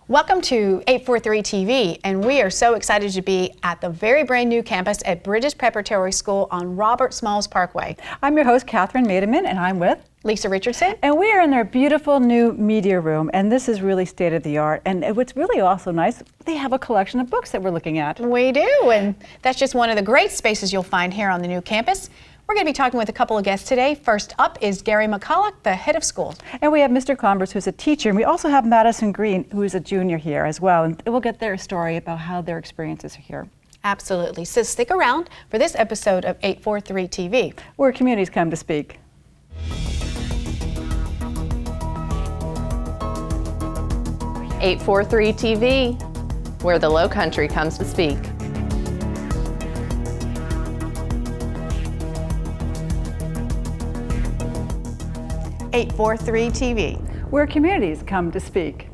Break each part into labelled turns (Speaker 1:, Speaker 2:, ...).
Speaker 1: Welcome to 843 TV, and we are so excited to be at the very brand new campus at Bridges Preparatory School on Robert Smalls Parkway.
Speaker 2: I'm your host, Catherine Mademan, and I'm with
Speaker 1: Lisa Richardson.
Speaker 2: And we are in their beautiful new media room, and this is really state of the art. And what's really also nice, they have a collection of books that we're looking at.
Speaker 1: We do, and that's just one of the great spaces you'll find here on the new campus. We're going to be talking with a couple of guests today. First up is Gary McCulloch, the head of school.
Speaker 2: And we have Mr. Converse, who's a teacher, and we also have Madison Green, who is a junior here as well. And we'll get their story about how their experiences are here.
Speaker 1: Absolutely. So stick around for this episode of 843 TV,
Speaker 2: where communities come to speak.
Speaker 3: .843 TV, where the Low Country comes to speak.
Speaker 1: .843 TV,
Speaker 2: where communities come to speak.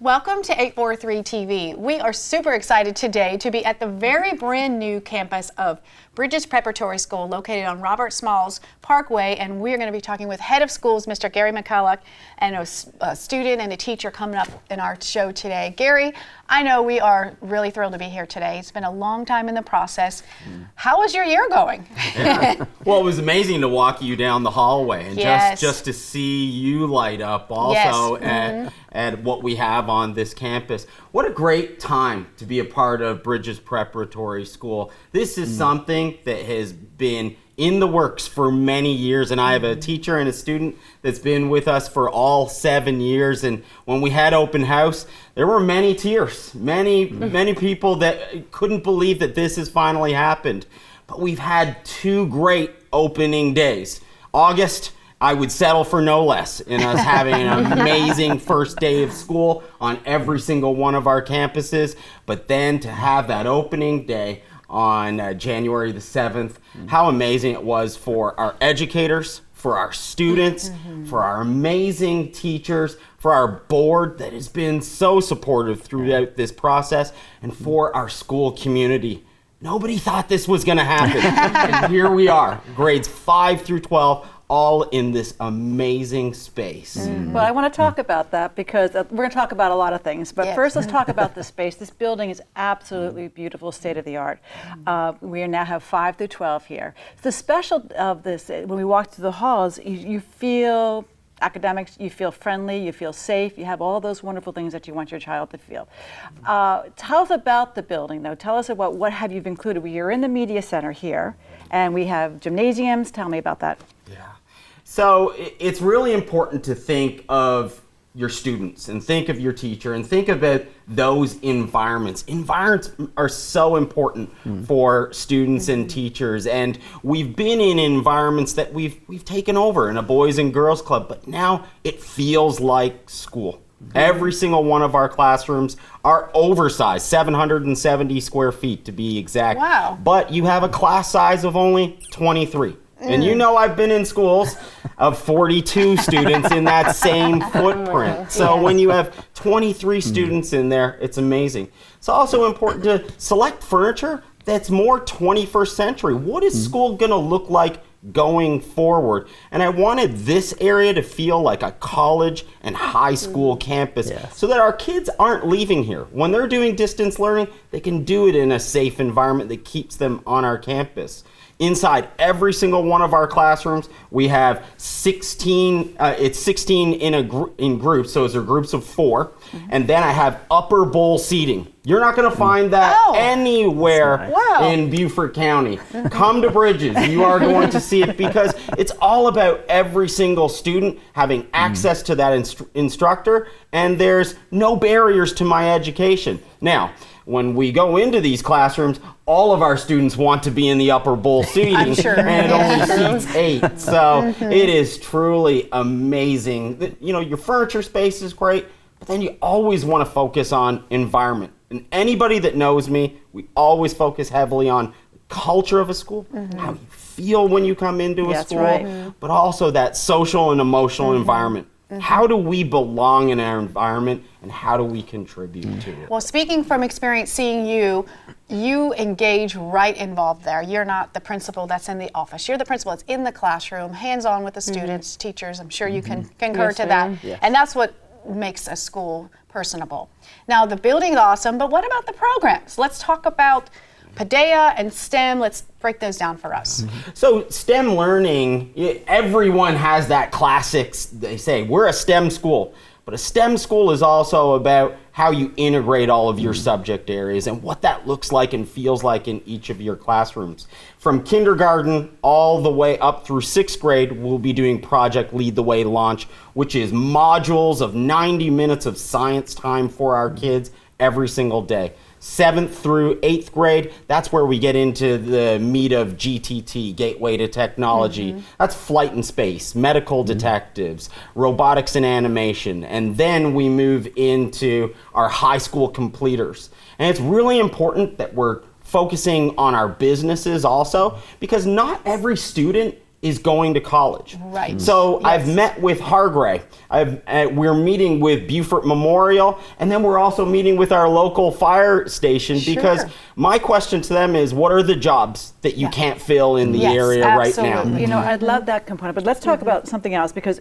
Speaker 1: Welcome to 843 TV. We are super excited today to be at the very brand new campus of Bridges Preparatory School located on Robert Smalls Parkway, and we're going to be talking with head of schools, Mr. Gary McCulloch, and a student and a teacher coming up in our show today. Gary, I know we are really thrilled to be here today. It's been a long time in the process. How was your year going?
Speaker 4: Yeah. Well, it was amazing to walk you down the hallway and
Speaker 1: Yes.
Speaker 4: just to see you light up also at what we have on this campus. What a great time to be a part of Bridges Preparatory School. This is something that has been in the works for many years, and I have a teacher and a student that's been with us for all 7 years. And when we had open house, there were many tears, many people that couldn't believe that this has finally happened. But we've had 2 great opening days. August, I would settle for no less in us having an amazing first day of school on every single one of our campuses. But then to have that opening day on January the 7th, how amazing it was for our educators, for our students, for our amazing teachers, for our board that has been so supportive throughout this process, and for our school community. Nobody thought this was going to happen. And here we are, grades 5 through 12, all in this amazing space.
Speaker 2: Well, I want to talk about that because we're going to talk about a lot of things. But first, let's talk about the space. This building is absolutely beautiful, state of the art. We now have 5 through 12 here. The special of this, when we walk through the halls, you feel academics, you feel friendly, you feel safe, you have all those wonderful things that you want your child to feel. Tell us about the building, though. Tell us about what have you included. We are in the media center here, and we have gymnasiums. Tell me about that.
Speaker 4: Yeah. So it's really important to think of your students and think of your teacher and think about those environments. Environments are so important for students and teachers, and we've been in environments that we've taken over in a boys and girls club, but now it feels like school. Every single one of our classrooms are oversized, 770 square feet to be exact.
Speaker 1: Wow.
Speaker 4: But you have a class size of only 23. And you know I've been in schools of 42 students in that same footprint. So when you have 23 students in there, it's amazing. It's also important to select furniture that's more 21st century. What is school going to look like going forward? And I wanted this area to feel like a college and high school campus so that our kids aren't leaving here. When they're doing distance learning, they can do it in a safe environment that keeps them on our campus. Inside every single one of our classrooms, we have 16, it's 16 in groups, so those are groups of 4. And then I have upper bowl seating. You're not going to find that anywhere in Beaufort County. Come to Bridges. You are going to see it because it's all about every single student having access to that instructor, and there's no barriers to my education. Now, when we go into these classrooms, all of our students want to be in the upper bowl seating, and it only seats 8. So it is truly amazing. You know, your furniture space is great, but then you always want to focus on environment. And anybody that knows me, we always focus heavily on the culture of a school, how you feel when you come into a school, but also that social and emotional environment. How do we belong in our environment, and how do we contribute to it?
Speaker 1: Well, speaking from experience, seeing you you engage right involved there. You're not the principal that's in the office. You're the principal that's in the classroom, hands-on with the students, teachers. I'm sure you can concur to that.
Speaker 4: Yes.
Speaker 1: And that's what makes a school personable. Now, the building's awesome, but what about the programs? Let's talk about PADEA and STEM. Let's break those down for us.
Speaker 4: So STEM learning, everyone has that classic, they say, we're a STEM school. But a STEM school is also about how you integrate all of your subject areas and what that looks like and feels like in each of your classrooms. From kindergarten all the way up through 6th grade, we'll be doing Project Lead the Way Launch, which is modules of 90 minutes of science time for our kids every single day. 7th through 8th grade, that's where we get into the meat of GTT, Gateway to Technology. That's flight and space, medical detectives, robotics and animation. And then we move into our high school completers. And it's really important that we're focusing on our businesses also, because not every student is going to college.
Speaker 1: Right.
Speaker 4: So I've met with Hargray. We're meeting with Beaufort Memorial, and then we're also meeting with our local fire station because my question to them is, what are the jobs that you can't fill in the area right now?
Speaker 2: You know, I'd love that component, but let's talk about something else because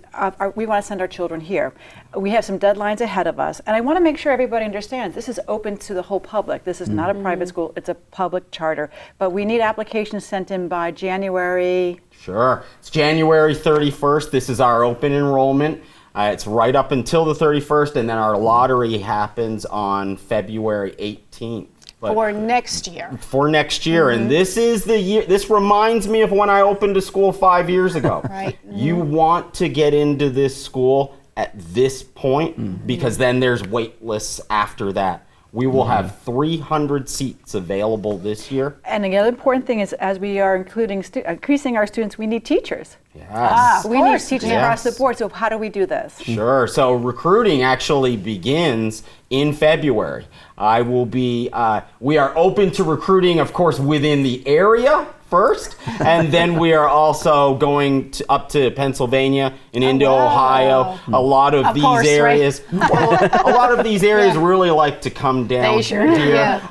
Speaker 2: we want to send our children here. We have some deadlines ahead of us, and I want to make sure everybody understands this is open to the whole public. This is not a private school, it's a public charter, but we need applications sent in by January.
Speaker 4: Sure. It's January 31st. This is our open enrollment. It's right up until the 31st, and then our lottery happens on February 18th.
Speaker 1: For next year.
Speaker 4: For next year. And this is the year, this reminds me of when I opened a school 5 years ago.
Speaker 1: Right.
Speaker 4: You want to get into this school at this point because then there's wait lists after that. We will have 300 seats available this year.
Speaker 2: And the other important thing is, as we are increasing our students, we need teachers.
Speaker 4: Yes.
Speaker 2: We need teachers across the board. So how do we do this?
Speaker 4: Sure. So recruiting actually begins in February. We are open to recruiting, of course, within the area first, and then we are also going up to Pennsylvania and into Ohio. A lot of these areas, a lot of these areas really like to come down here.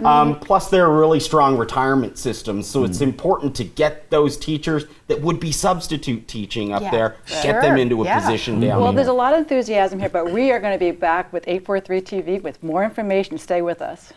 Speaker 4: Plus, there are really strong retirement systems, so it's important to get those teachers that would be substitute teaching up there, get them into a position down
Speaker 2: Well,
Speaker 4: here.
Speaker 2: there's a lot of enthusiasm here, but we are going to be back with 843 TV with more information. Stay with us.